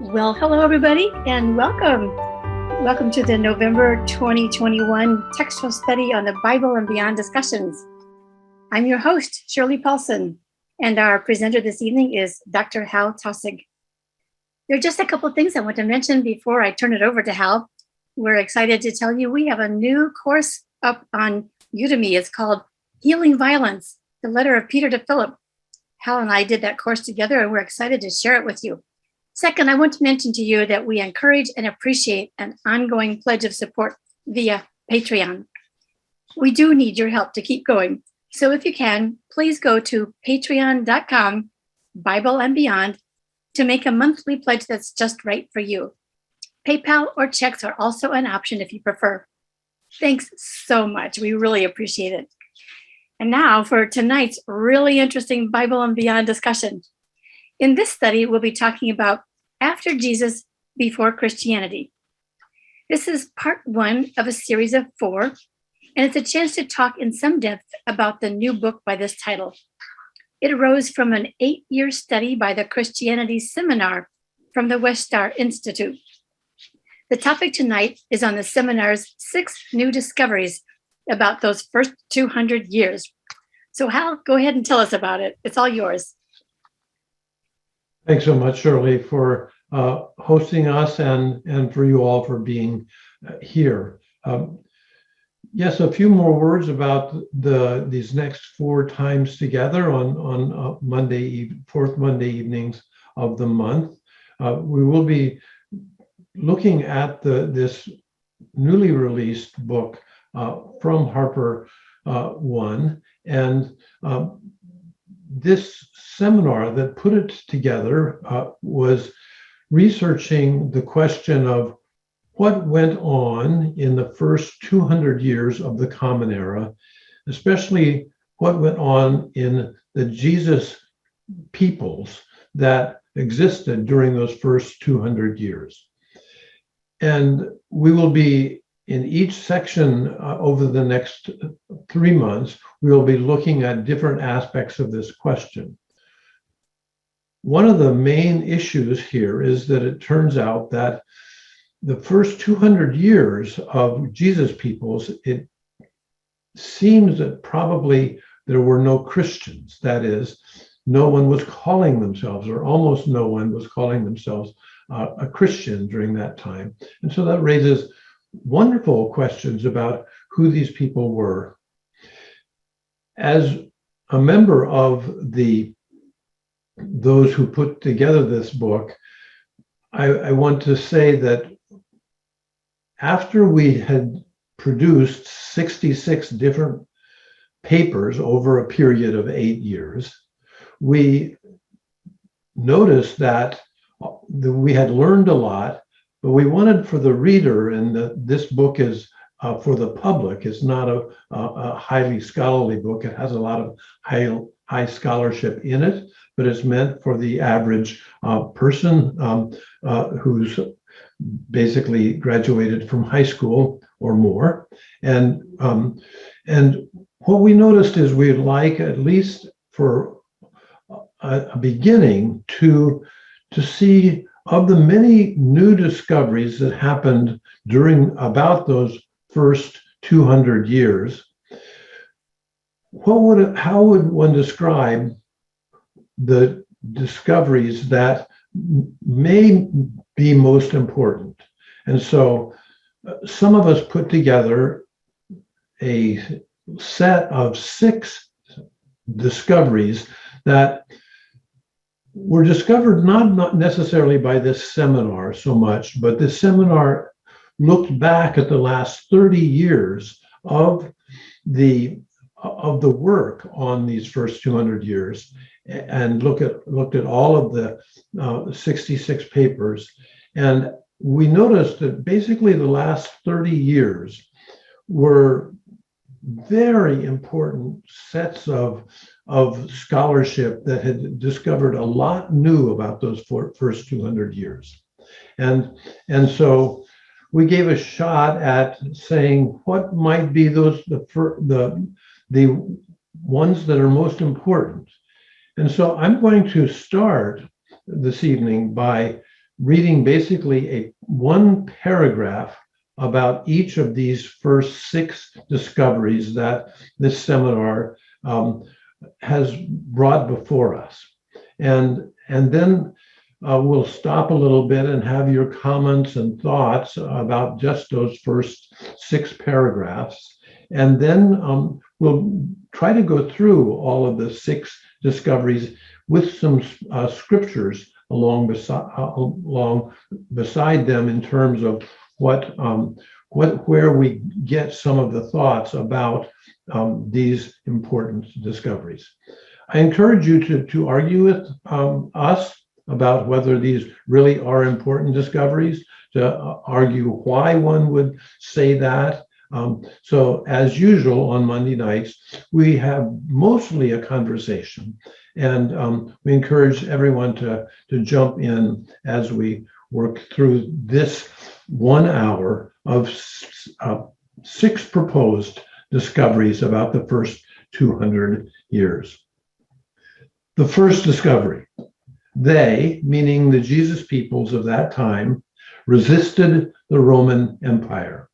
Well, hello, everybody, and welcome. Welcome to the November 2021 textual study on the Bible and Beyond discussions. I'm your host, Shirley Paulson, and our presenter this evening is Dr. Hal Taussig. There are just a couple of things I want to mention before I turn it over to Hal. We're excited to tell you we have a new course up on Udemy. It's called Healing Violence, the letter of Peter to Philip. Hal and I did that course together, and we're excited to share it with you. Second, I want to mention to you that we encourage and appreciate an ongoing pledge of support via Patreon. We do need your help to keep going. So if you can, please go to patreon.com, Bible and Beyond, to make a monthly pledge that's just right for you. PayPal or checks are also an option if you prefer. Thanks so much. We really appreciate it. And now for tonight's really interesting Bible and Beyond discussion. In this study, we'll be talking about after Jesus, before Christianity. This is part one of a series of 4, and it's a chance to talk in some depth about the new book by this title. It arose from an 8-year study by the Christianity Seminar from the Westar Institute. The topic tonight is on the seminar's 6 new discoveries about those first 200 years. So Hal, go ahead and tell us about it. It's all yours. Thanks so much, Shirley, for hosting us and for you all for being here. Yes, a few more words about these next 4 times together on fourth Monday evenings of the month. We will be looking at this newly released book from Harper One, and this seminar that put it together was researching the question of what went on in the first 200 years of the Common Era, especially what went on in the Jesus peoples that existed during those first 200 years. And we will be in each section over the next 3 months, we will be looking at different aspects of this question. One of the main issues here is that it turns out that the first 200 years of Jesus peoples, it seems that probably there were no Christians. That is, no one was calling themselves, or almost no one was calling themselves a Christian during that time. And so that raises wonderful questions about who these people were. As a member of those who put together this book, I want to say that after we had produced 66 different papers over a period of 8 years, we noticed that we had learned a lot, but we wanted for the reader, and this book is for the public. It's not a highly scholarly book. It has a lot of high scholarship in it, but it's meant for the average person who's basically graduated from high school or more. And what we noticed is we'd like, at least for a beginning, to see of the many new discoveries that happened during about those first 200 years, how would one describe the discoveries that may be most important? And so some of us put together a set of 6 discoveries that were discovered not necessarily by this seminar so much, but this seminar looked back at the last 30 years of the work on these first 200 years and looked at all of the 66 papers. And we noticed that basically the last 30 years were very important sets of scholarship that had discovered a lot new about those first 200 years. And so we gave a shot at saying what might be the ones that are most important. And so I'm going to start this evening by reading basically one paragraph about each of these first 6 discoveries that this seminar has brought before us. And then we'll stop a little bit and have your comments and thoughts about just those first 6 paragraphs. And then we'll try to go through all of the 6 discoveries with some scriptures along beside them in terms of where we get some of the thoughts about these important discoveries. I encourage you to argue with us about whether these really are important discoveries, to argue why one would say that. So as usual on Monday nights, we have mostly a conversation, and we encourage everyone to jump in as we work through this 1 hour of 6 proposed discoveries about the first 200 years. The first discovery: they, meaning the Jesus peoples of that time, resisted the Roman Empire.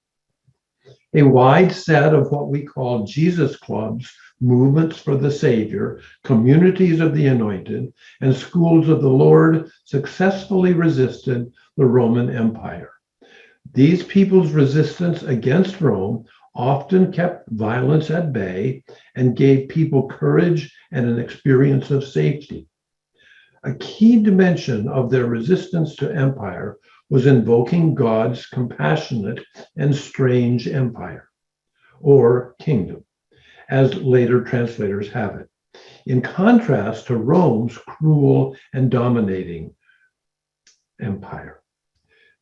A wide set of what we call Jesus clubs, movements for the Savior, communities of the anointed, and schools of the Lord successfully resisted the Roman Empire. These people's resistance against Rome often kept violence at bay and gave people courage and an experience of safety. A key dimension of their resistance to empire was invoking God's compassionate and strange empire, or kingdom, as later translators have it, in contrast to Rome's cruel and dominating empire.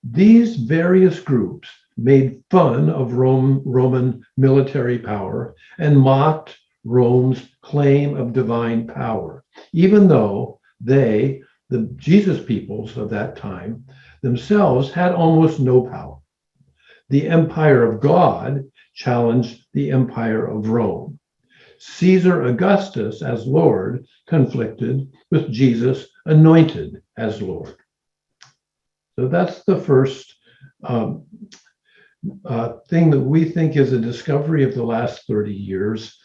These various groups made fun of Roman military power and mocked Rome's claim of divine power, even though they, the Jesus peoples of that time, themselves had almost no power. The empire of God challenged the empire of Rome. Caesar Augustus as Lord conflicted with Jesus anointed as Lord. So that's the first thing that we think is a discovery of the last 30 years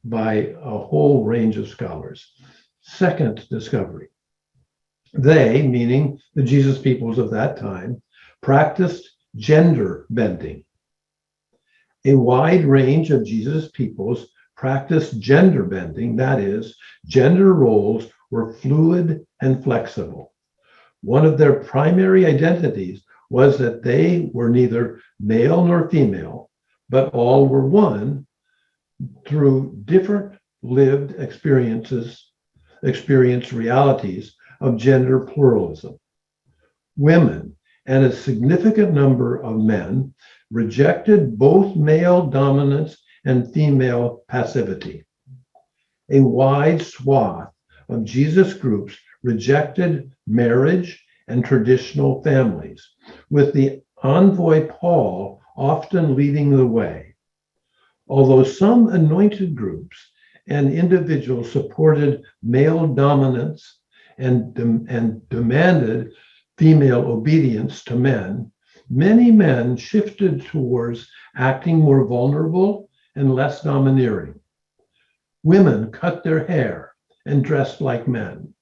by a whole range of scholars. Second discovery: they, meaning the Jesus peoples of that time, practiced gender bending. A wide range of Jesus peoples practiced gender bending, that is, gender roles were fluid and flexible. One of their primary identities was that they were neither male nor female, but all were one through different lived experience realities of gender pluralism. Women and a significant number of men rejected both male dominance and female passivity. A wide swath of Jesus groups rejected marriage and traditional families, with the envoy Paul often leading the way. Although some anointed groups and individuals supported male dominance and demanded female obedience to men, many men shifted towards acting more vulnerable and less domineering. Women cut their hair and dressed like men.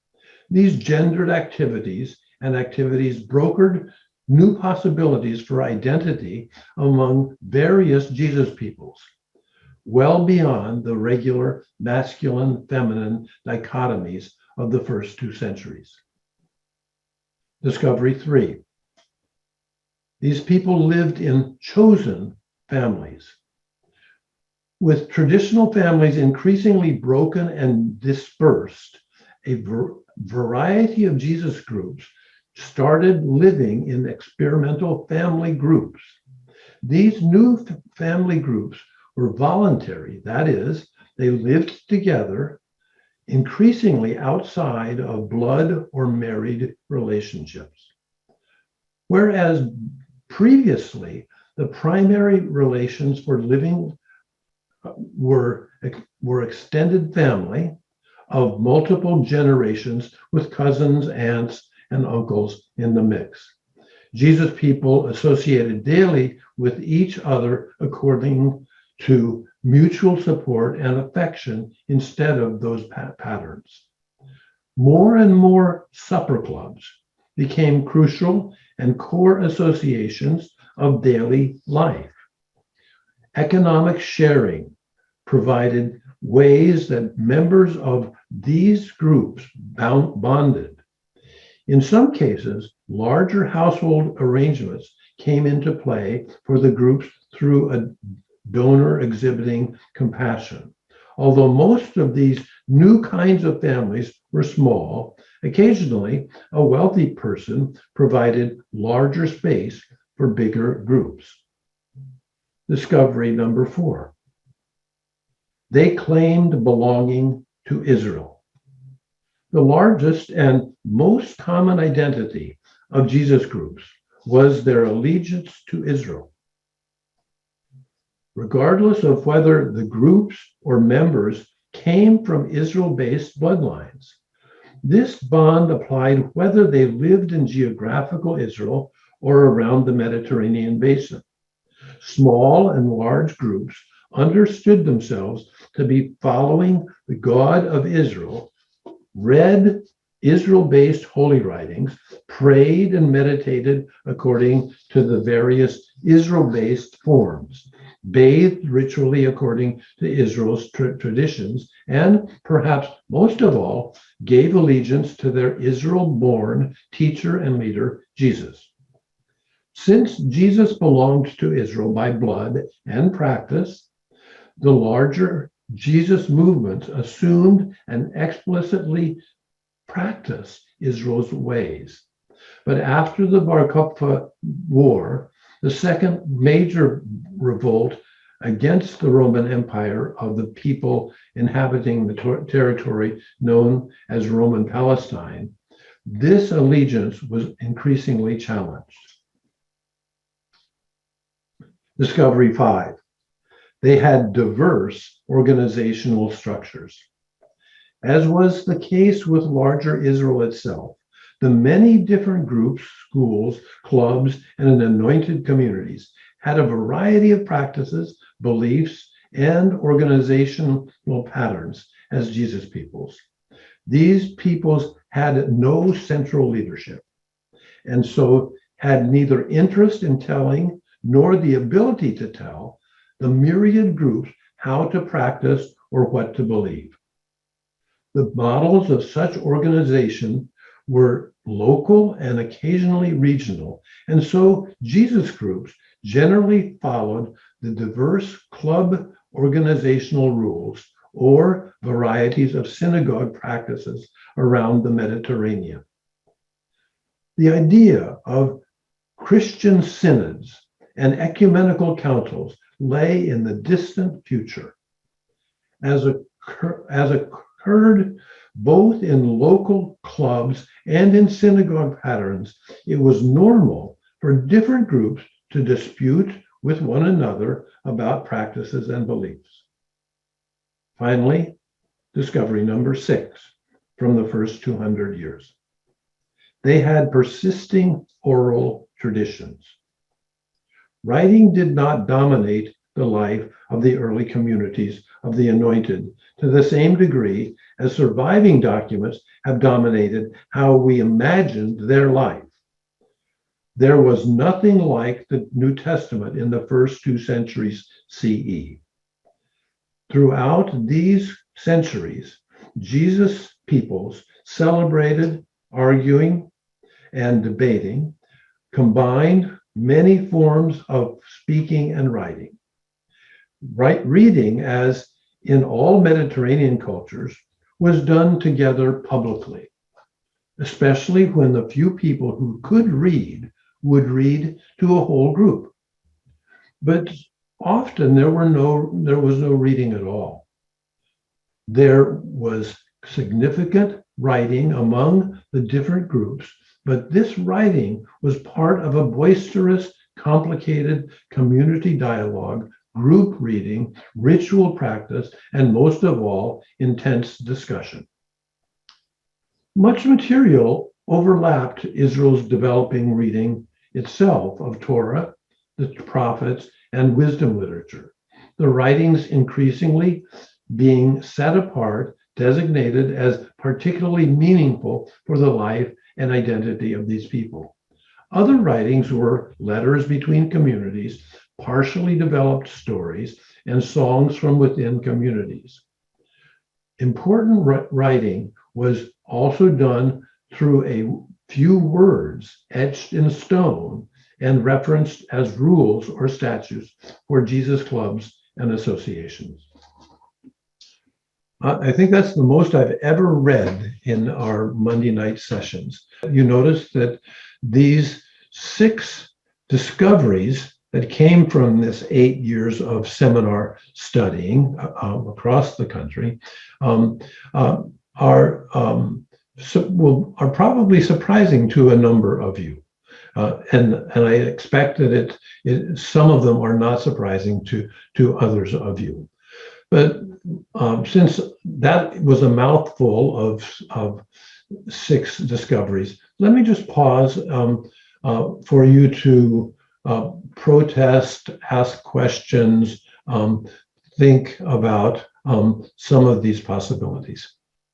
These gendered activities brokered new possibilities for identity among various Jesus peoples, well beyond the regular masculine-feminine dichotomies of the first 2 centuries. Discovery 3. These people lived in chosen families. With traditional families increasingly broken and dispersed, a variety of Jesus groups started living in experimental family groups. These new family groups were voluntary, that is, they lived together, increasingly outside of blood or married relationships. Whereas previously, the primary relations for living were extended family of multiple generations with cousins, aunts, and uncles in the mix. Jesus' people associated daily with each other according to mutual support and affection instead of those patterns. More and more supper clubs became crucial and core associations of daily life. Economic sharing provided ways that members of these groups bonded. In some cases, larger household arrangements came into play for the groups through a donor exhibiting compassion. Although most of these new kinds of families were small, occasionally a wealthy person provided larger space for bigger groups. Discovery number 4. They claimed belonging to Israel. The largest and most common identity of Jesus groups was their allegiance to Israel. Regardless of whether the groups or members came from Israel-based bloodlines, this bond applied whether they lived in geographical Israel or around the Mediterranean basin. Small and large groups understood themselves to be following the God of Israel, read Israel-based holy writings, prayed and meditated according to the various Israel-based forms, bathed ritually according to Israel's traditions, and perhaps most of all, gave allegiance to their Israel-born teacher and leader, Jesus. Since Jesus belonged to Israel by blood and practice, the larger Jesus movements assumed and explicitly practiced Israel's ways. But after the Bar Kokhba War, the second major revolt against the Roman Empire of the people inhabiting the territory known as Roman Palestine, this allegiance was increasingly challenged. Discovery 5. They had diverse organizational structures. As was the case with larger Israel itself, the many different groups, schools, clubs, and anointed communities had a variety of practices, beliefs, and organizational patterns as Jesus peoples. These peoples had no central leadership, and so had neither interest in telling nor the ability to tell the myriad groups how to practice or what to believe. The models of such organization were local and occasionally regional, and so Jesus groups generally followed the diverse club organizational rules or varieties of synagogue practices around the Mediterranean. The idea of Christian synods and ecumenical councils lay in the distant future. As occurred both in local clubs and in synagogue patterns, it was normal for different groups to dispute with one another about practices and beliefs. Finally, discovery number 6 from the first 200 years. They had persisting oral traditions. Writing did not dominate the life of the early communities of the anointed to the same degree as surviving documents have dominated how we imagined their life. There was nothing like the New Testament in the first 2 centuries CE. Throughout these centuries, Jesus' peoples celebrated arguing and debating, combined many forms of speaking and writing. Reading, as in all Mediterranean cultures, was done together publicly, especially when the few people who could read would read to a whole group. But often there was no reading at all. There was significant writing among the different groups, but this writing was part of a boisterous, complicated community dialogue, group reading, ritual practice, and most of all, intense discussion. Much material overlapped Israel's developing reading itself of Torah, the prophets, and wisdom literature. The writings increasingly being set apart, designated as particularly meaningful for the life and identity of these people. Other writings were letters between communities, partially developed stories, and songs from within communities. Important writing was also done through a few words etched in stone and referenced as rules or statutes for Jesus clubs and associations. I think that's the most I've ever read in our Monday night sessions. You notice that these 6 discoveries that came from this 8 years of seminar studying across the country are probably surprising to a number of you. And I expect that some of them are not surprising to others of you. But since that was a mouthful of 6 discoveries, let me just pause for you to protest, ask questions, think about some of these possibilities.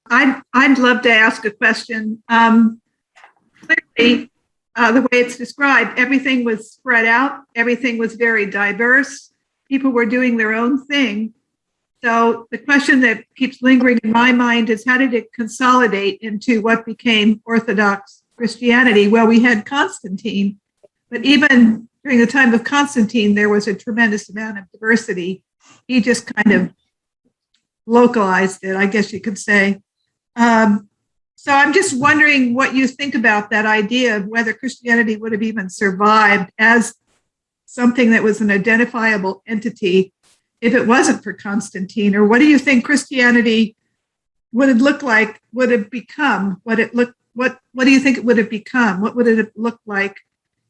I'd love to ask a question. Clearly, the way it's described, everything was spread out. Everything was very diverse. People were doing their own thing. So the question that keeps lingering in my mind is, how did it consolidate into what became Orthodox Christianity? Well, we had Constantine, but even during the time of Constantine, there was a tremendous amount of diversity. He just kind of localized it, I guess you could say. So I'm just wondering what you think about that idea of whether Christianity would have even survived as something that was an identifiable entity if it wasn't for Constantine, or what do you think Christianity would have looked like, would have become, what do you think it would have become? What would it have looked like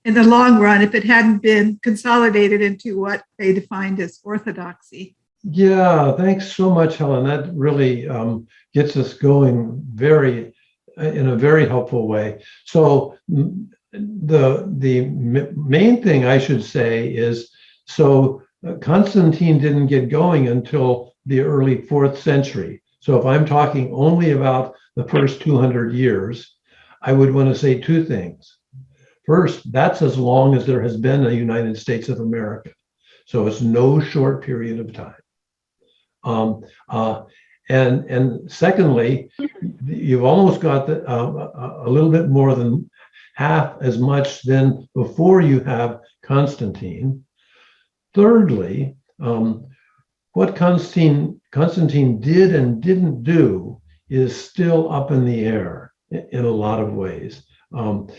in the long run if it hadn't been consolidated into what they defined as orthodoxy? Yeah, thanks so much, Helen. That really gets us going in a very helpful way. So the main thing I should say is, Constantine didn't get going until the early 4th century. So if I'm talking only about the first 200 years, I would want to say 2 things. First, that's as long as there has been a United States of America. So it's no short period of time. And secondly, you've almost got a little bit more than half as much than before you have Constantine. Thirdly, what Constantine did and didn't do is still up in the air in a lot of ways. And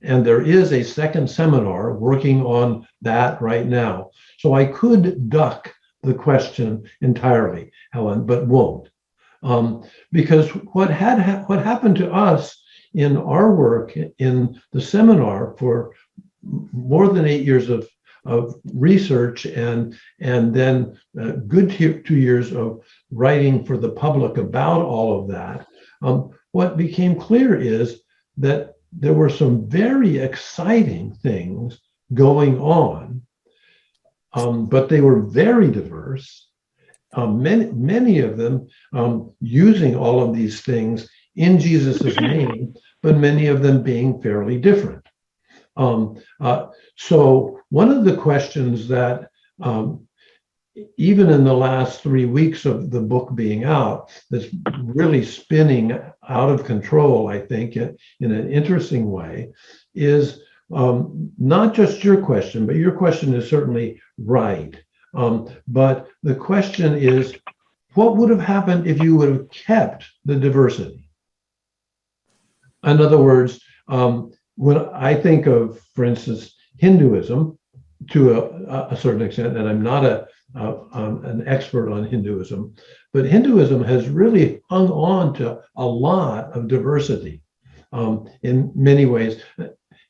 there is a second seminar working on that right now. So I could duck the question entirely, Helen, but won't. Because what happened to us in our work in the seminar for more than 8 years of research and then a good 2 years of writing for the public about all of that, what became clear is that there were some very exciting things going on, but they were very diverse. Many of them using all of these things in Jesus's name, but many of them being fairly different. So one of the questions that even in the last 3 weeks of the book being out, that's really spinning out of control, I think, in an interesting way, is not just your question, but your question is certainly right. But the question is, what would have happened if you would have kept the diversity? In other words, when I think of, for instance, Hinduism to a certain extent, and I'm not an expert on Hinduism, but Hinduism has really hung on to a lot of diversity in many ways.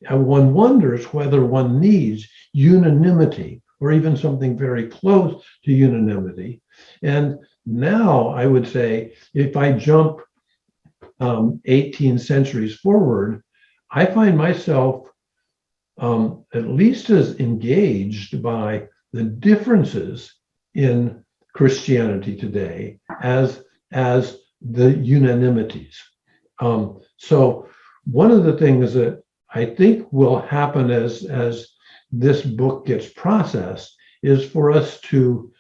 And one wonders whether one needs unanimity or even something very close to unanimity. And now I would say, if I jump 18 centuries forward, I find myself at least as engaged by the differences in Christianity today as the unanimities. So one of the things that I think will happen as this book gets processed is for us to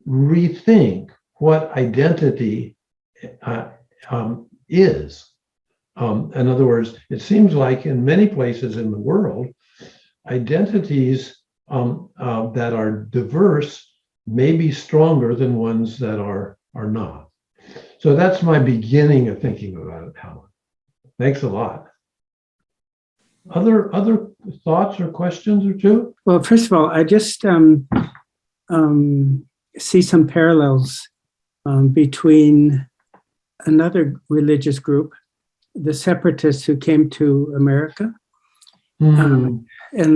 rethink what identity is. In other words, it seems like in many places in the world, identities that are diverse may be stronger than ones that are not. So that's my beginning of thinking about it, Helen. Thanks a lot. Other thoughts or questions or two? Well, first of all, I just see some parallels between another religious group, the separatists who came to America and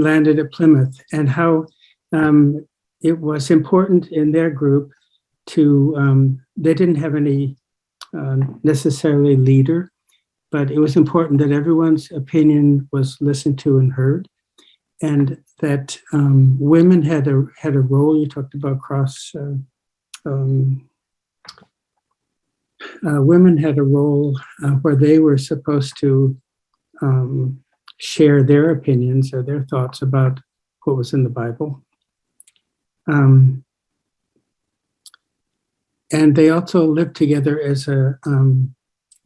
landed at Plymouth, and how it was important in their group to, they didn't have any necessarily leader, but it was important that everyone's opinion was listened to and heard, and that women had a role. You talked about women had a role where they were supposed to share their opinions or their thoughts about what was in the Bible. And they also lived together as a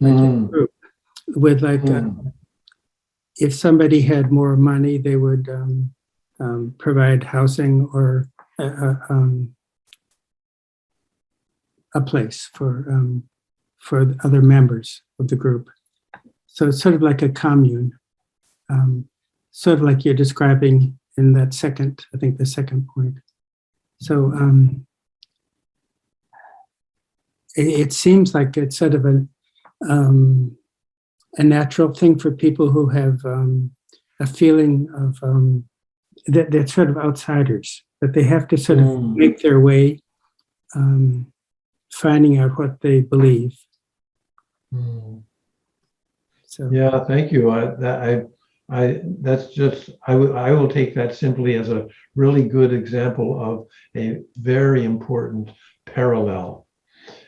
group with if somebody had more money, they would provide housing or a place for other members of the group. So it's sort of like a commune, sort of like you're describing in that second, I think the second point. So it seems like it's sort of a natural thing for people who have a feeling of that they're sort of outsiders, that they have to sort of make their way, finding out what they believe. So yeah, thank you. I will take that simply as a really good example of a very important parallel.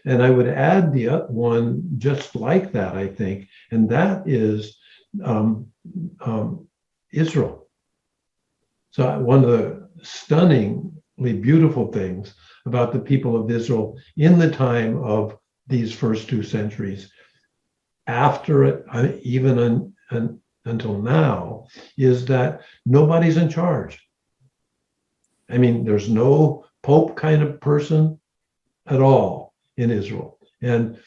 And I would add the one just like that, I think, and that is Israel. So one of the stunningly beautiful things about the people of Israel in the time of these first 2 centuries, after it, even until now, is that nobody's in charge. I mean, there's no Pope kind of person at all in Israel. And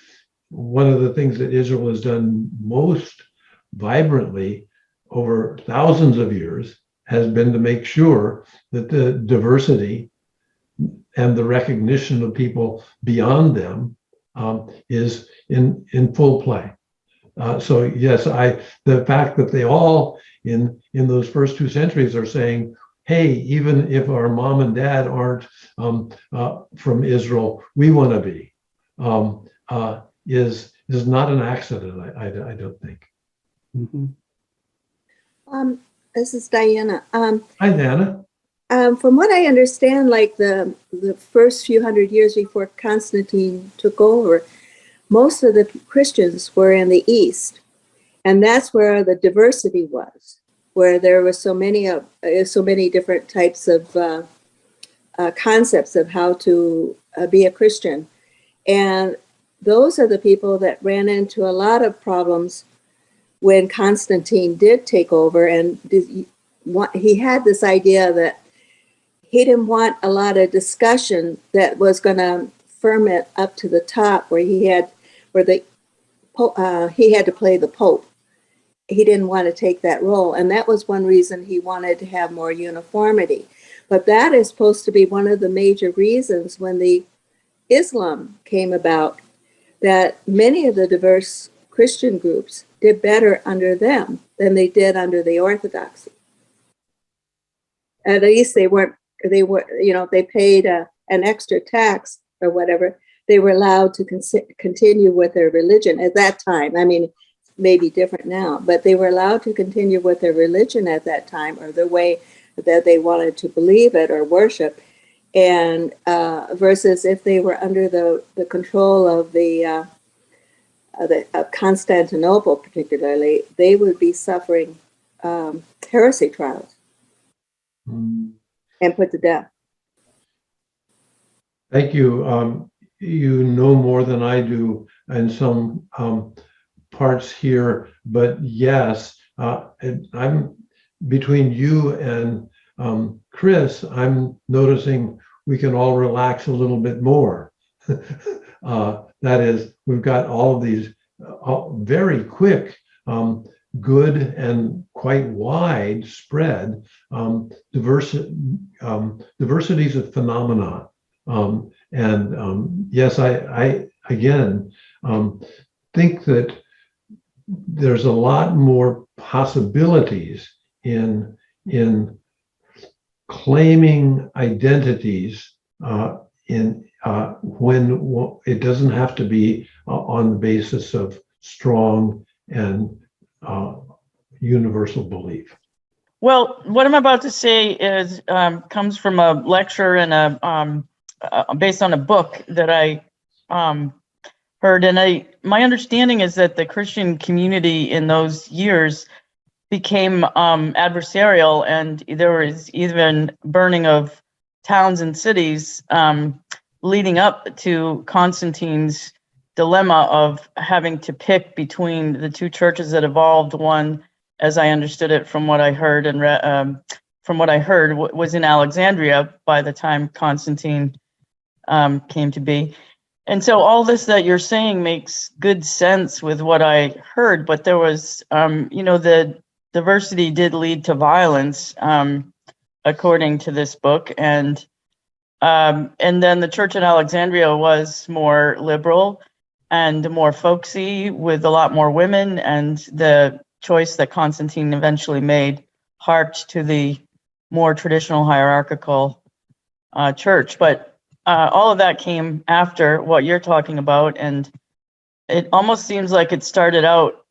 one of the things that Israel has done most vibrantly over thousands of years has been to make sure that the diversity and the recognition of people beyond them is in full play. So yes, the fact that they all in those first 2 centuries are saying, hey, even if our mom and dad aren't from Israel, we want to be, is not an accident, I don't think. This is Diana. Hi, Diana. From what I understand, like the first few hundred years before Constantine took over, most of the Christians were in the East, and that's where the diversity was, where there were so many different types of concepts of how to be a Christian, and those are the people that ran into a lot of problems when Constantine did take over, and he had this idea that he didn't want a lot of discussion that was going to firm it up to the top, where he had to play the Pope. He didn't want to take that role, and that was one reason he wanted to have more uniformity. But that is supposed to be one of the major reasons when the Islam came about, that many of the diverse Christian groups did better under them than they did under the Orthodoxy. At least they were, they paid an extra tax or whatever they were allowed to continue with their religion at that time. I mean, maybe different now, but they were allowed to continue with their religion at that time, or the way that they wanted to believe it or worship. And versus if they were under the control of of Constantinople, particularly, they would be suffering heresy trials and put to death. Thank you. You know more than I do in some parts here, but yes, I'm between you and Chris, I'm noticing we can all relax a little bit more. That is, we've got all of these very quick, good and quite widespread diversities of phenomena. Yes, I again think that there's a lot more possibilities in claiming identities when it doesn't have to be on the basis of strong and universal belief. Well, what I'm about to say is comes from a lecture and based on a book that I heard, and my understanding is that the Christian community in those years became adversarial, and there was even burning of towns and cities leading up to Constantine's dilemma of having to pick between the two churches that evolved. One, as I understood it from what I heard and was in Alexandria by the time Constantine came to be. And so all this that you're saying makes good sense with what I heard, but there was, the diversity did lead to violence, according to this book. And then the church in Alexandria was more liberal and more folksy with a lot more women, and the choice that Constantine eventually made harked to the more traditional hierarchical church. But all of that came after what you're talking about, and it almost seems like it started out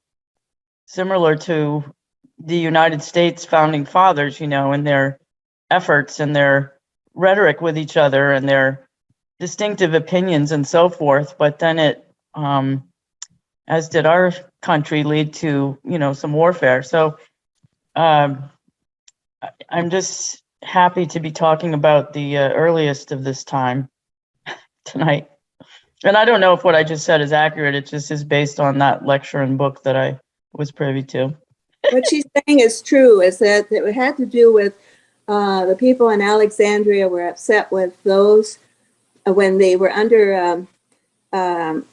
similar to the United States founding fathers, in their efforts and their rhetoric with each other and their distinctive opinions and so forth. But then it, as did our country, lead to, some warfare. So I'm just happy to be talking about the earliest of this time tonight. And I don't know if what I just said is accurate. It just is based on that lecture and book that I was privy to. What she's saying is true, is that it had to do with the people in Alexandria were upset with those when they were under, when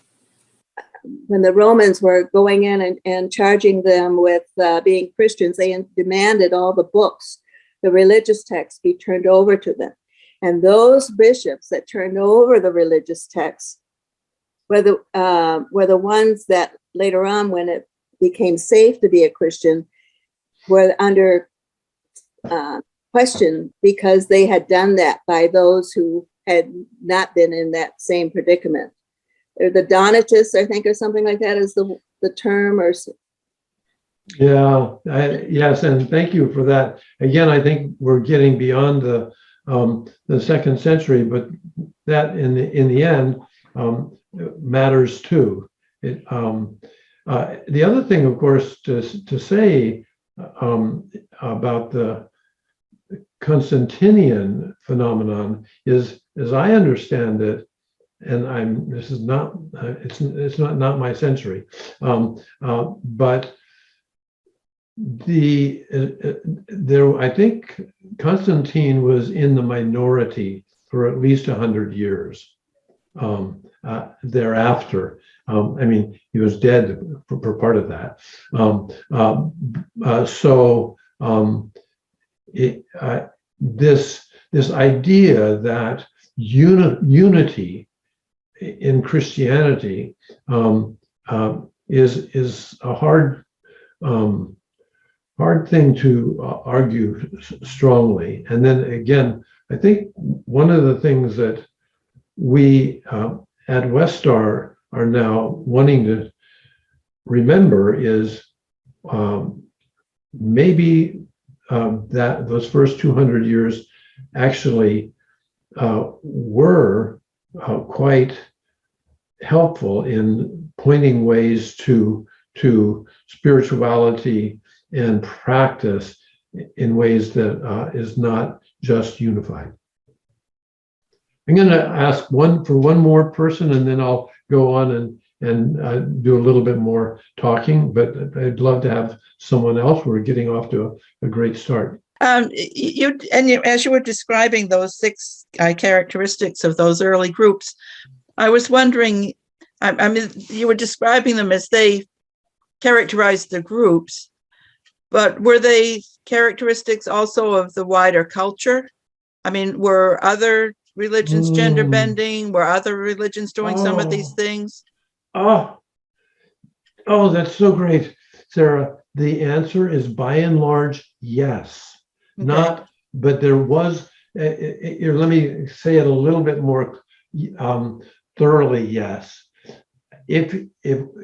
the Romans were going in and charging them with being Christians. They demanded all the books, the religious texts, be turned over to them. And those bishops that turned over the religious texts were the ones that later on, when it became safe to be a Christian, were under question because they had done that by those who had not been in that same predicament. Or the Donatists, I think, or something like that is the term. Or yeah, yes, and thank you for that. Again, I think we're getting beyond the second century, but that in the end matters too. The other thing, of course, to say about the Constantinian phenomenon is, as I understand it, and it's not my century, but I think Constantine was in the minority for at least 100 years thereafter. He was dead for part of that. This idea that unity in Christianity is a hard thing to argue strongly. And then again, I think one of the things that we at Westar are now wanting to remember is maybe that those first 200 years actually were quite helpful in pointing ways to spirituality and practice in ways that is not just unified. I'm going to ask one more person, and then I'll go on and do a little bit more talking, but I'd love to have someone else. We're getting off to a great start. As you were describing those 6 characteristics of those early groups, I was wondering, I mean, you were describing them as they characterized the groups, but were they characteristics also of the wider culture? I mean, were other religions gender bending? Were other religions doing some of these things? Oh, that's so great, Sarah. The answer is by and large, yes. Okay. Not, but there was, let me say it a little bit more thoroughly, yes. If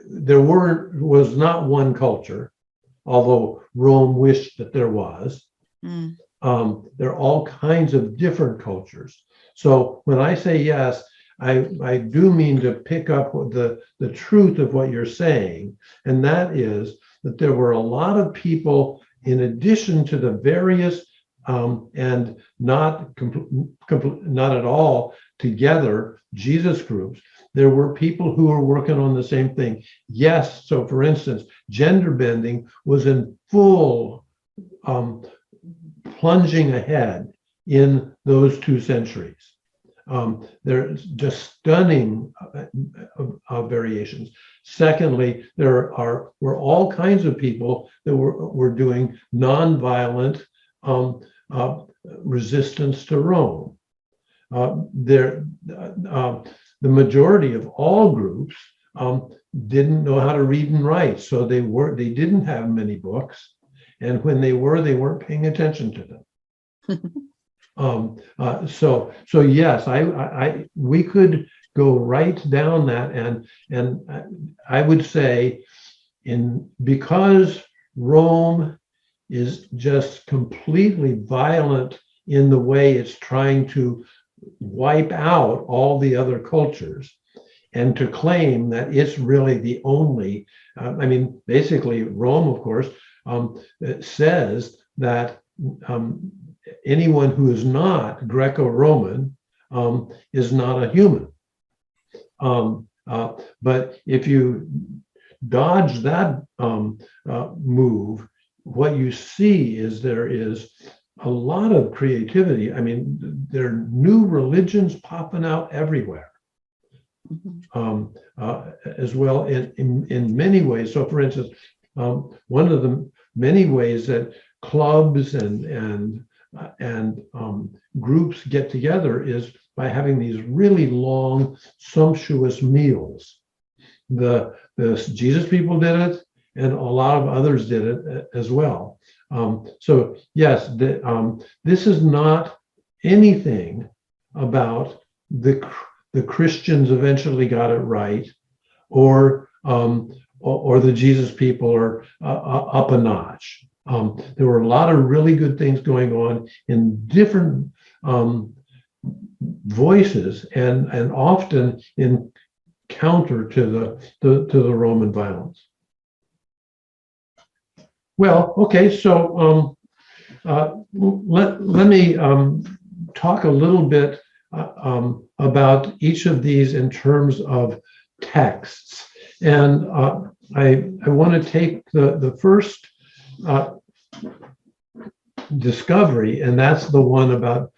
there was not one culture, although Rome wished that there was, there are all kinds of different cultures. So when I say yes, I do mean to pick up the truth of what you're saying, and that is that there were a lot of people, in addition to the various and not at all together Jesus groups, there were people who were working on the same thing. Yes, so for instance, gender bending was in full plunging ahead in those 2 centuries. There's just stunning variations. Secondly, there were all kinds of people that were doing nonviolent resistance to Rome. The majority of all groups didn't know how to read and write, so they didn't have many books, and when they weren't paying attention to them. So yes, we could go right down that, and I would say, because Rome is just completely violent in the way it's trying to wipe out all the other cultures, and to claim that it's really the only, basically Rome, of course, says that anyone who is not Greco-Roman is not a human. But if you dodge that move, what you see is there is a lot of creativity. I mean, there are new religions popping out everywhere, as well in many ways. So, for instance, one of the many ways that clubs and groups get together is by having these really long, sumptuous meals. The Jesus people did it, and a lot of others did it as well. So yes, this is not anything about the Christians eventually got it right, or the Jesus people are up a notch. There were a lot of really good things going on in different voices, and often in counter to the Roman violence. Well, okay, so let me talk a little bit about each of these in terms of texts, and I want to take the first discovery, and that's the one about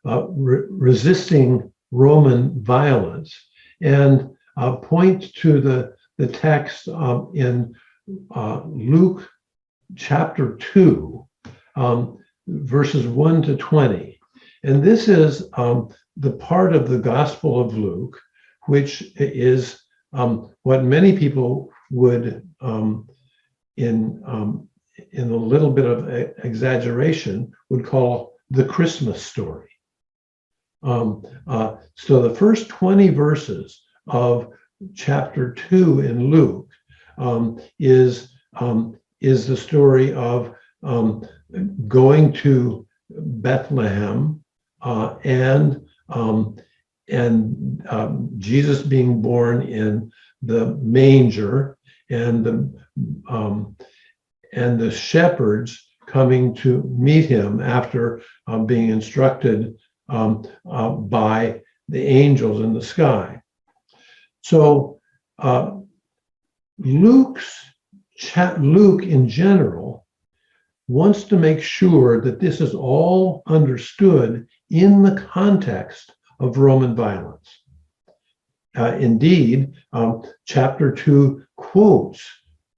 resisting Roman violence, and point to the text in Luke chapter 2, verses 1 to 20. And this is the part of the Gospel of Luke, which is what many people would, in a little bit of exaggeration, would call the Christmas story. So the first 20 verses of chapter 2 in Luke is the story of going to Bethlehem and Jesus being born in the manger, and the shepherds coming to meet him after being instructed by the angels in the sky. So Luke in general wants to make sure that this is all understood in the context of Roman violence. Indeed, chapter 2 quotes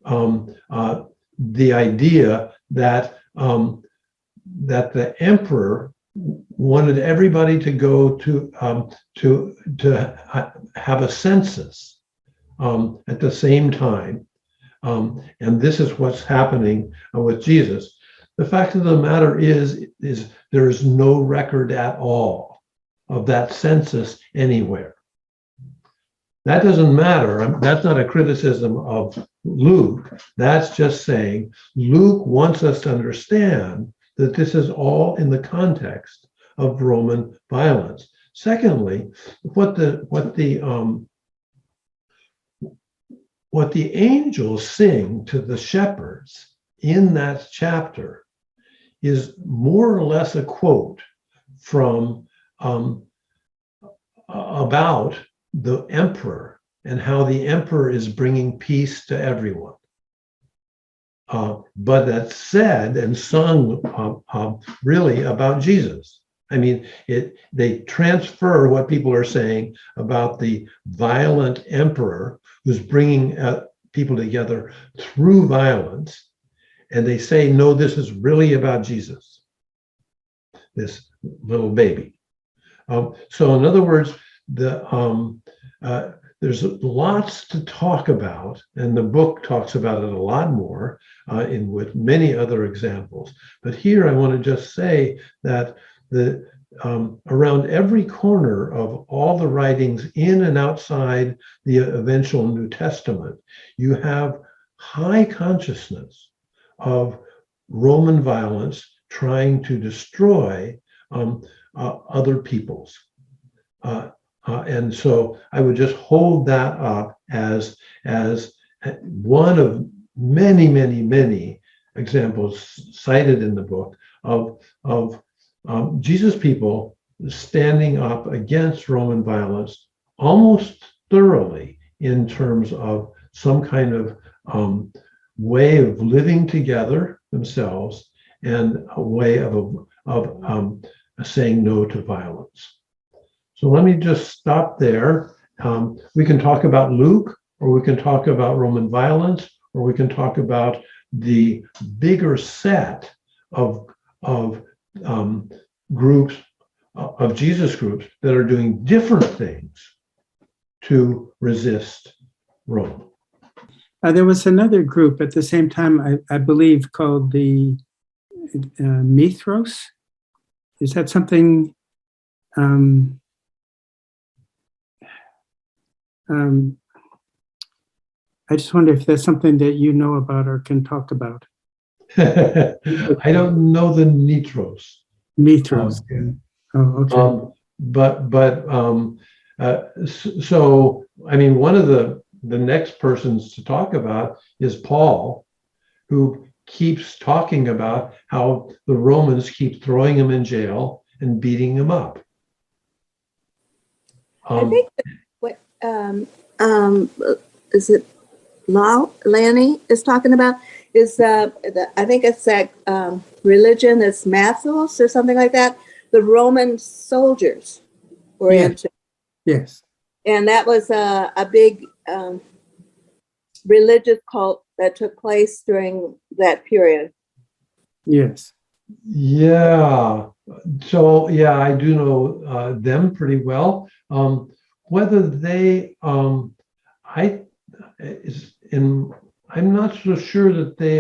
the idea that the emperor wanted everybody to go to have a census at the same time, and this is what's happening with Jesus. The fact of the matter is there is no record at all of that census anywhere. That doesn't matter. That's not a criticism of Luke. That's just saying Luke wants us to understand that this is all in the context of Roman violence. Secondly, what the angels sing to the shepherds in that chapter is more or less a quote from about the emperor and how the emperor is bringing peace to everyone. But that's said and sung really about Jesus. I mean, they transfer what people are saying about the violent emperor who's bringing people together through violence, and they say, no, this is really about Jesus, this little baby. So in other words, there's lots to talk about, and the book talks about it a lot more with many other examples. But here I want to just say that around every corner of all the writings in and outside the eventual New Testament, you have high consciousness of Roman violence trying to destroy other peoples. And so I would just hold that up as one of many, many, many examples cited in the book of Jesus people standing up against Roman violence almost thoroughly in terms of some kind of way of living together themselves and a way of saying no to violence. So let me just stop there. We can talk about Luke, or we can talk about Roman violence, or we can talk about the bigger set of groups, of Jesus groups that are doing different things to resist Rome. There was another group at the same time, I believe, called the Mithros. Is that something? I just wonder if there's something that you know about or can talk about. I don't know the Nitros. Mithros. Oh, okay. So I mean, one of the next persons to talk about is Paul, who keeps talking about how the Romans keep throwing him in jail and beating him up. I think what is it Lanny is talking about is I think it's that religion that's Mathos or something like that. The Roman soldiers were into. Yes. And that was a big religious cult that took place during that period. Yes. Yeah. So yeah, I do know them pretty well. Whether they, I'm not so sure that they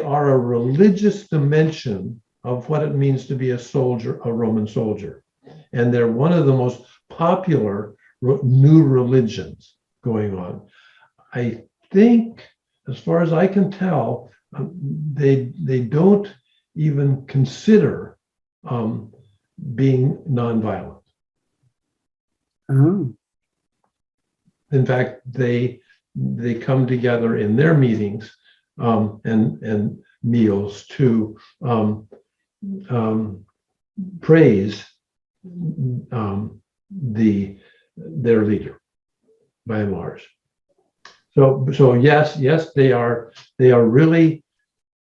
are a religious dimension of what it means to be a soldier, a Roman soldier. And they're one of the most popular new religions going on. I think, as far as I can tell, they don't even consider being nonviolent. Oh. In fact, they come together in their meetings and meals to praise their leader, by and large. So yes, they are really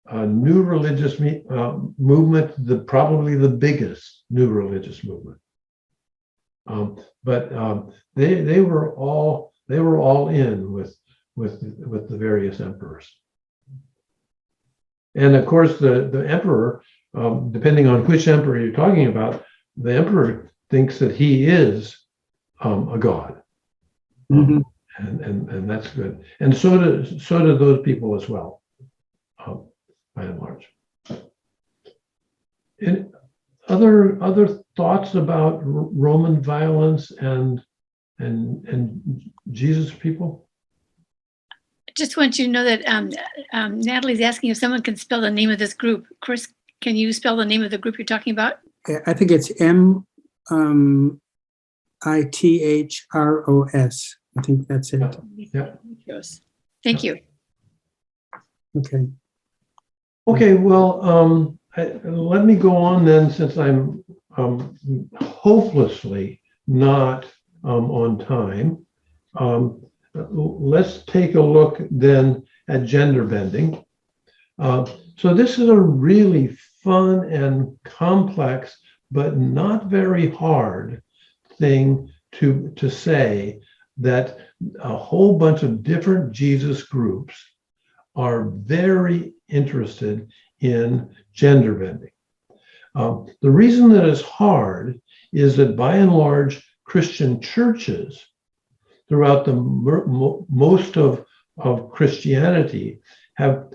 a new religious movement, probably the biggest new religious movement. But they were all in with the various emperors. And of course, the emperor, depending on which emperor you're talking about, the emperor thinks that he is a god, Mhm. and that's good. And so do those people as well, by and large. And other thoughts about Roman violence and Jesus people? I just want you to know that Natalie's asking if someone can spell the name of this group. Chris, can you spell the name of the group you're talking about? I think it's MITHROS. I think that's it. Yeah. Thank you. Okay. Okay, well, let me go on then, since I'm hopelessly not on time. Let's take a look then at gender bending. So this is a really fun and complex, but not very hard thing to say, that a whole bunch of different Jesus groups are very interested in gender bending. The reason that it's hard is that by and large, Christian churches throughout the most of Christianity have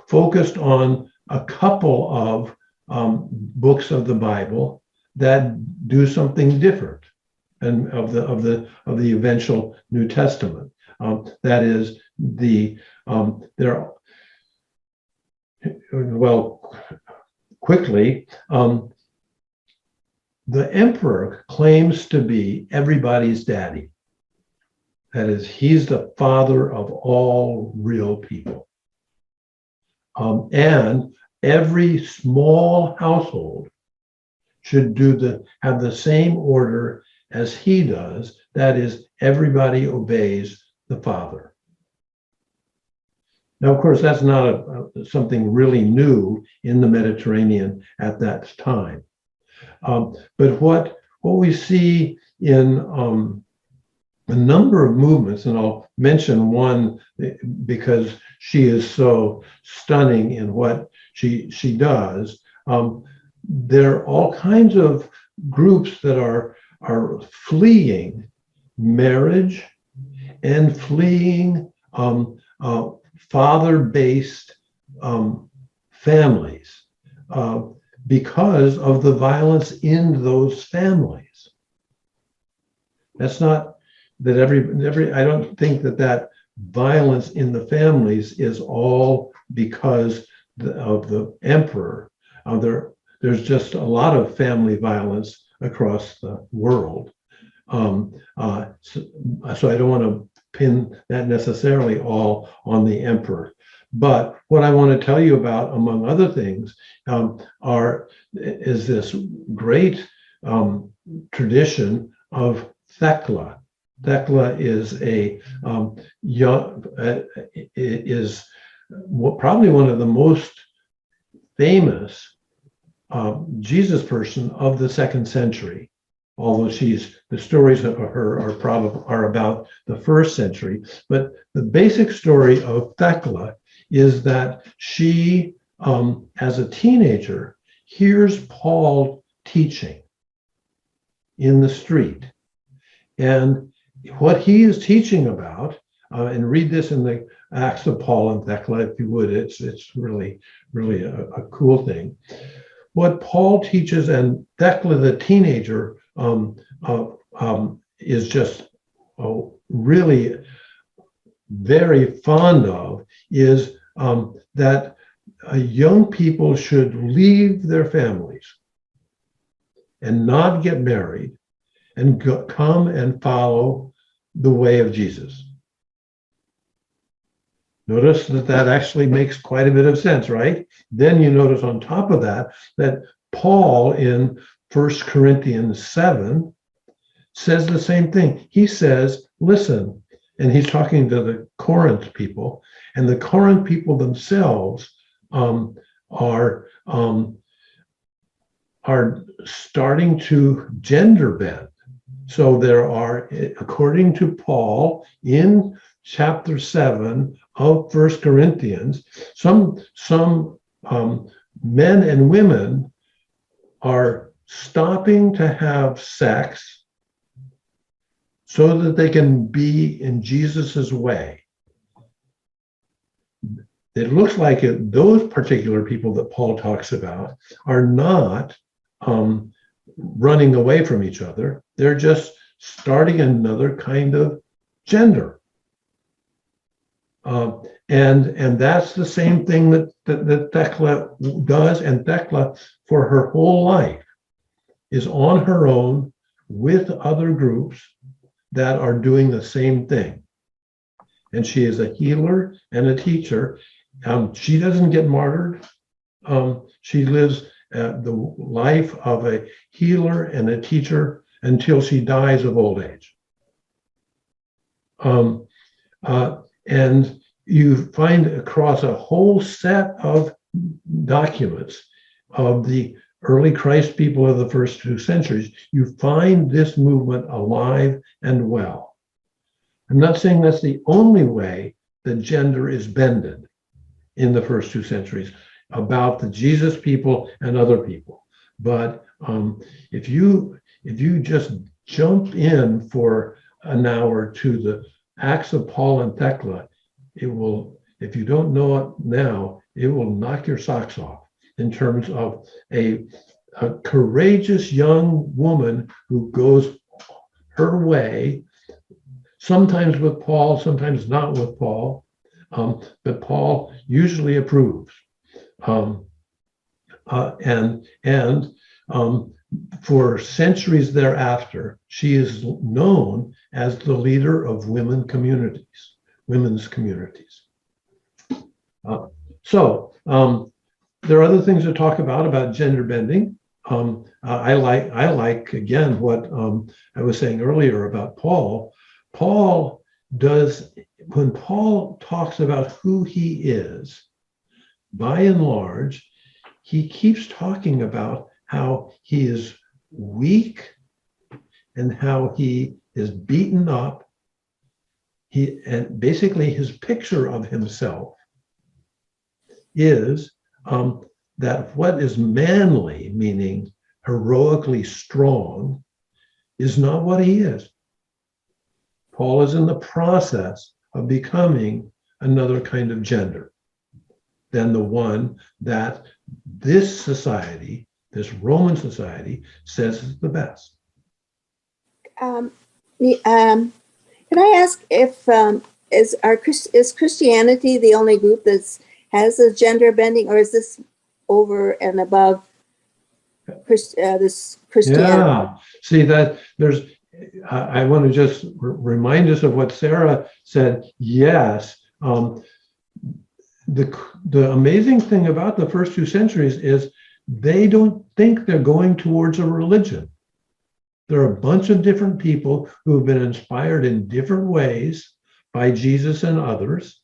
focused on a couple of books of the Bible that do something different, and of the eventual New Testament. That is quickly, the emperor claims to be everybody's daddy. That is, he's the father of all real people. And every small household should have the same order as he does. That is, everybody obeys the father. Now, of course, that's not something really new in the Mediterranean at that time. But what we see in a number of movements, and I'll mention one because she is so stunning in what she does. There are all kinds of groups that are fleeing marriage and fleeing father-based families because of the violence in those families. That's not that I don't think that violence in the families is all because of the emperor. There's just a lot of family violence across the world. So I don't want to pin that necessarily all on the emperor. But what I want to tell you about, among other things, is this great tradition of Thecla. Thecla is probably one of the most famous Jesus person of the 2nd century. Although the stories of her are about the 1st century, but the basic story of Thecla is that she, as a teenager, hears Paul teaching in the street, and what he is teaching about, and read this in the Acts of Paul and Thecla, if you would. It's really, really a cool thing. what Paul teaches, and Thecla, the teenager, is just really very fond of, is that young people should leave their families and not get married and come and follow the way of Jesus. Notice that actually makes quite a bit of sense, right? Then you notice on top of that, that Paul in 1 Corinthians 7 says the same thing. He says, listen, and he's talking to the Corinth people, and the Corinth people themselves are starting to gender bend. So there are, according to Paul, in chapter 7 of 1 Corinthians, some men and women are stopping to have sex so that they can be in Jesus's way. It looks like those particular people that Paul talks about are not running away from each other. They're just starting another kind of gender. And that's the same thing that Thecla does. And Thecla, for her whole life, is on her own with other groups that are doing the same thing. And she is a healer and a teacher. She doesn't get martyred. She lives the life of a healer and a teacher until she dies of old age. And you find across a whole set of documents of the early Christ people of the first 2 centuries, you find this movement alive and well. I'm not saying that's the only way that gender is bended in the first 2 centuries about the Jesus people and other people. But if you just jump in for an hour to the Acts of Paul and Thecla, it will, if you don't know it now, it will knock your socks off in terms of a courageous young woman who goes her way, sometimes with Paul, sometimes not with Paul, but Paul usually approves. And for centuries thereafter, she is known as the leader of women's communities. So there are other things to talk about gender bending. I like again what I was saying earlier about Paul. Paul does, when Paul talks about who he is, by and large, he keeps talking about how he is weak and how he is beaten up. And basically his picture of himself is that what is manly, meaning heroically strong, is not what he is. Paul is in the process of becoming another kind of gender than the one that this society, this Roman society, says is the best. Can I ask if is Christianity the only group that has a gender bending, or is this over and above this Christianity? Yeah, see that there's. I want to just remind us of what Sarah said. Yes, the amazing thing about the first 2 centuries is they don't think they're going towards a religion. There are a bunch of different people who have been inspired in different ways by Jesus and others.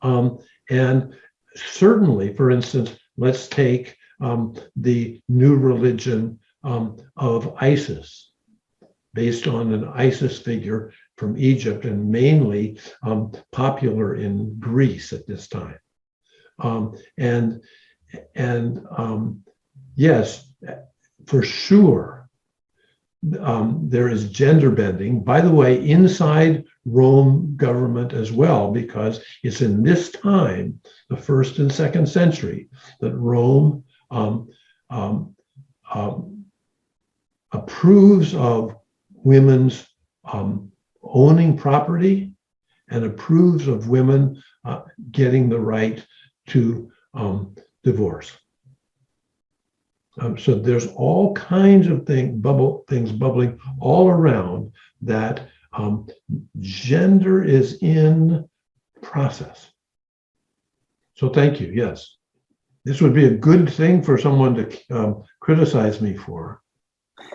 And certainly, for instance, let's take the new religion of ISIS, based on an ISIS figure from Egypt and mainly popular in Greece at this time. Yes, for sure, there is gender bending, by the way, inside Rome government as well, because it's in this time, the 1st and 2nd century, that Rome um, approves of women's owning property and approves of women getting the right to divorce. So there's all kinds of things bubbling all around that gender is in process. So thank you. Yes, this would be a good thing for someone to criticize me for.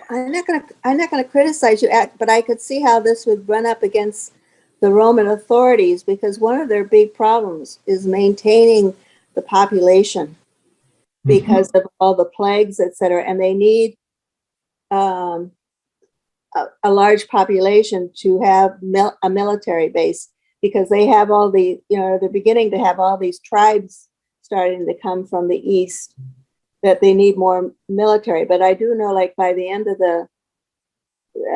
I'm not going to criticize you, but I could see how this would run up against the Roman authorities, because one of their big problems is maintaining the population because of all the plagues, etc. And they need a large population to have a military base, because they have all the, they're beginning to have all these tribes starting to come from the east, that they need more military. But I do know, like, by the end of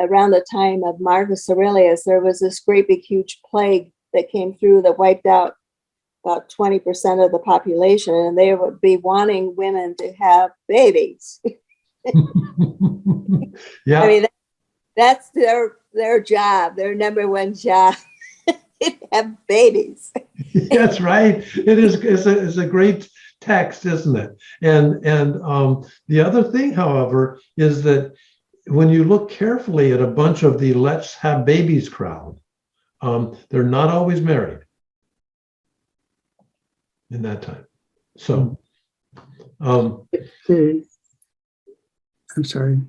around the time of Marcus Aurelius, there was this great big huge plague that came through that wiped out about 20% of the population, and they would be wanting women to have babies. Yeah. I mean, that's their job, their number one job, have babies. That's right. It is. It's a great text, isn't it? And the other thing, however, is that when you look carefully at a bunch of the let's have babies crowd, they're not always married in that time. So, I'm sorry.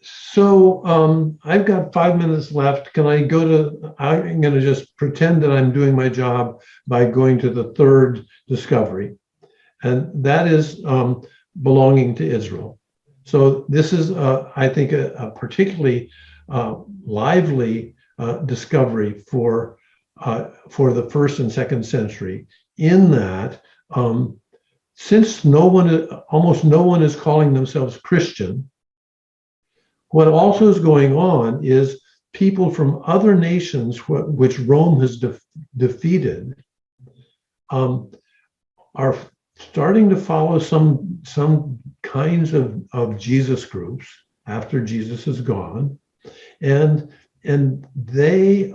So I've got 5 minutes left. Can I go to, I'm going to just pretend that I'm doing my job by going to the third discovery. And that is belonging to Israel. So this is, I think, a particularly lively discovery for the first and second century, in that since almost no one is calling themselves Christian, what also is going on is people from other nations which Rome has defeated are starting to follow some kinds of Jesus groups after Jesus is gone, and they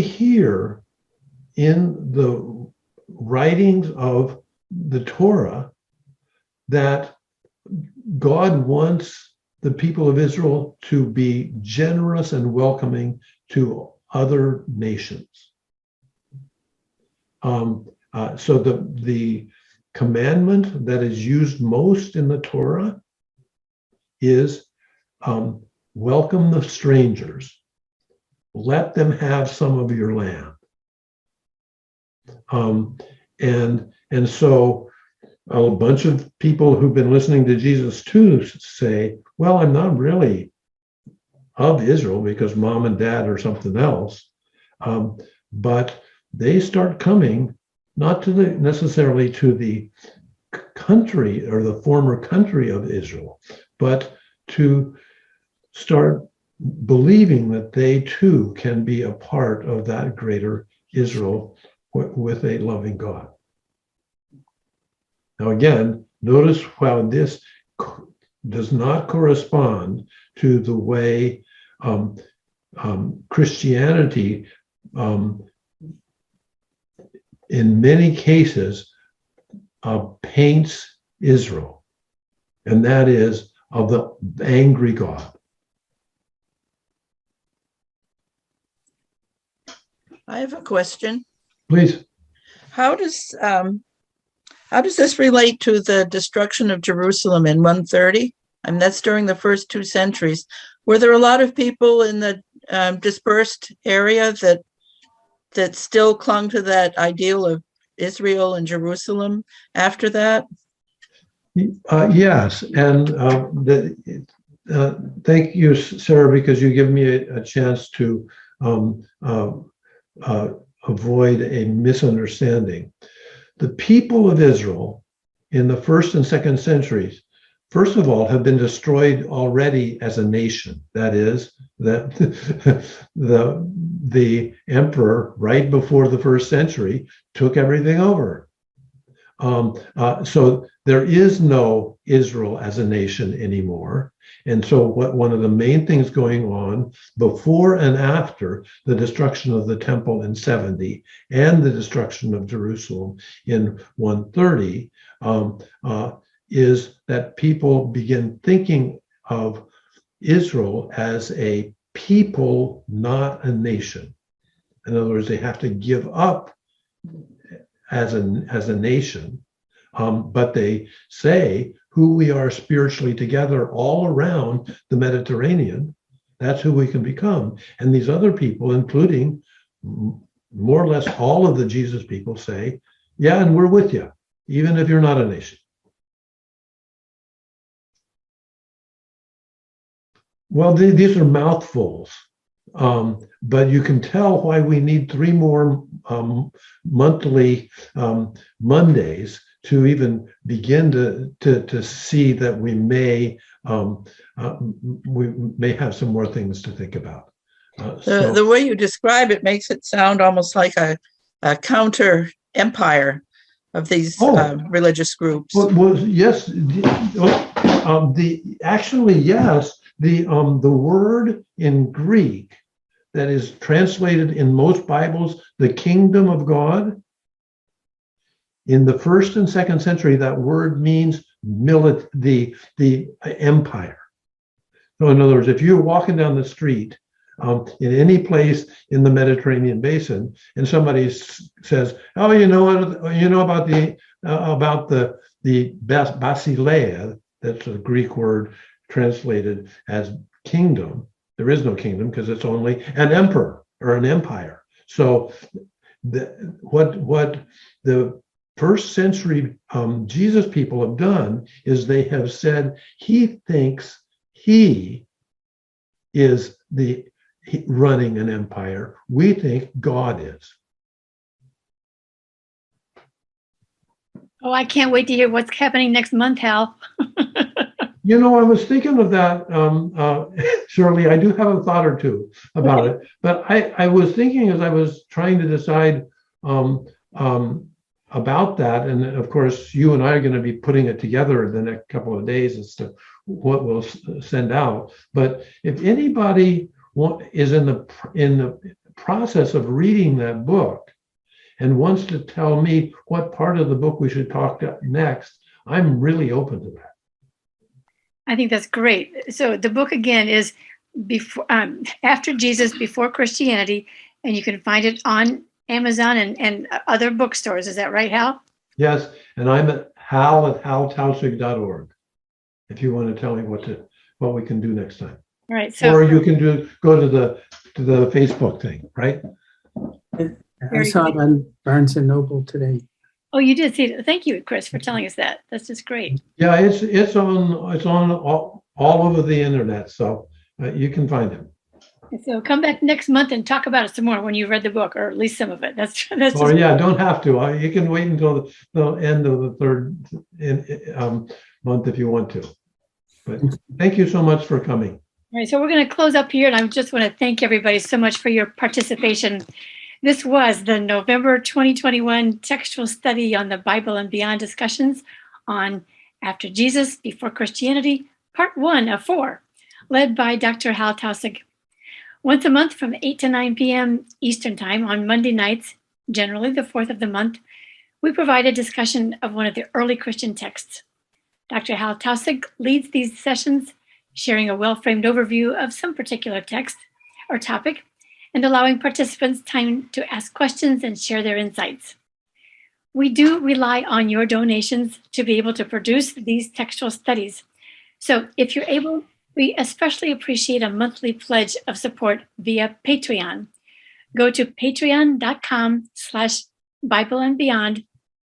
hear in the writings of the Torah that God wants the people of Israel to be generous and welcoming to other nations. So the commandment that is used most in the Torah is welcome the strangers, let them have some of your land. And so a bunch of people who've been listening to Jesus too say, well, I'm not really of Israel because mom and dad are something else. But they start coming not to necessarily to the country or the former country of Israel, but to start believing that they too can be a part of that greater Israel with a loving God. Now, again, notice how this does not correspond to the way Christianity, in many cases, paints Israel, and that is of the angry God. I have a question. Please. How does this relate to the destruction of Jerusalem in 130? I mean, that's during the first 2 centuries. Were there a lot of people in the dispersed area that still clung to that ideal of Israel and Jerusalem after that? Yes, and thank you, Sarah, because you give me a chance to avoid a misunderstanding. The people of Israel in the first and second centuries, first of all, have been destroyed already as a nation. That is, that the emperor, right before the first century, took everything over. So there is no Israel as a nation anymore. And so one of the main things going on before and after the destruction of the temple in 70 and the destruction of Jerusalem in 130 is that people begin thinking of Israel as a people, not a nation. In other words, they have to give up as a nation, but they say who we are spiritually together all around the Mediterranean. That's who we can become. And these other people, including more or less all of the Jesus people, say, yeah, and we're with you, even if you're not a nation. Well, these are mouthfuls, but you can tell why we need 3 more monthly Mondays to even begin to see that we may have some more things to think about. The way you describe it makes it sound almost like a counter empire of these religious groups. Well, yes, actually, yes. The word in Greek that is translated in most Bibles, the kingdom of God, in the 1st and 2nd century, that word means the empire. So in other words, if you're walking down the street in any place in the Mediterranean basin, and somebody says, "Oh, you know about the basileia," that's a Greek word translated as kingdom. There is no kingdom because it's only an emperor or an empire. So what the 1st century Jesus people have done is they have said he thinks he is running an empire. We think God is. Oh, I can't wait to hear what's happening next month, Hal. You know, I was thinking of that, Shirley. I do have a thought or two about it, but I was thinking as I was trying to decide about that, and of course, you and I are going to be putting it together in the next couple of days as to what we'll send out. But if anybody is in the process of reading that book and wants to tell me what part of the book we should talk about next, I'm really open to that. I think that's great. So the book again is After Jesus, Before Christianity, and you can find it on Amazon and other bookstores. Is that right, Hal? Yes, and I'm at haltaussig.org. If you want to tell me what we can do next time. All right. So, or you can go to the Facebook thing, right? I saw it on Barnes and Noble today. Oh, you did see it. Thank you, Chris, for telling us that. That's just great. Yeah, it's on all over the internet, so you can find it. So come back next month and talk about it some more when you read the book, or at least some of it. That's. Or yeah, don't have to. You can wait until the end of the 3rd month if you want to. But thank you so much for coming. All right, so we're going to close up here, and I just want to thank everybody so much for your participation. This was the November 2021 textual study on the Bible and Beyond discussions on After Jesus, Before Christianity, Part 1 of 4, led by Dr. Hal Taussig. Once a month from 8 to 9 p.m. Eastern Time on Monday nights, generally the 4th of the month, we provide a discussion of one of the early Christian texts. Dr. Hal Taussig leads these sessions, sharing a well-framed overview of some particular text or topic, and allowing participants time to ask questions and share their insights. We do rely on your donations to be able to produce these textual studies. So if you're able, we especially appreciate a monthly pledge of support via Patreon. Go to patreon.com/Bible and Beyond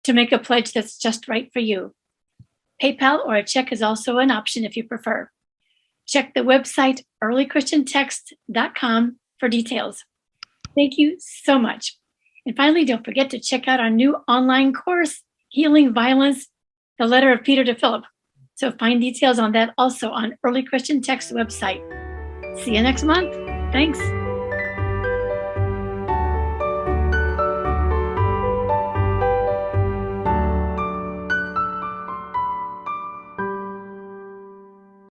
to make a pledge that's just right for you. PayPal or a check is also an option if you prefer. Check the website earlychristiantext.com for details. Thank you so much. And finally, don't forget to check out our new online course, Healing Violence, the Letter of Peter to Philip. So find details on that also on Early Christian Text website. See you next month. Thanks.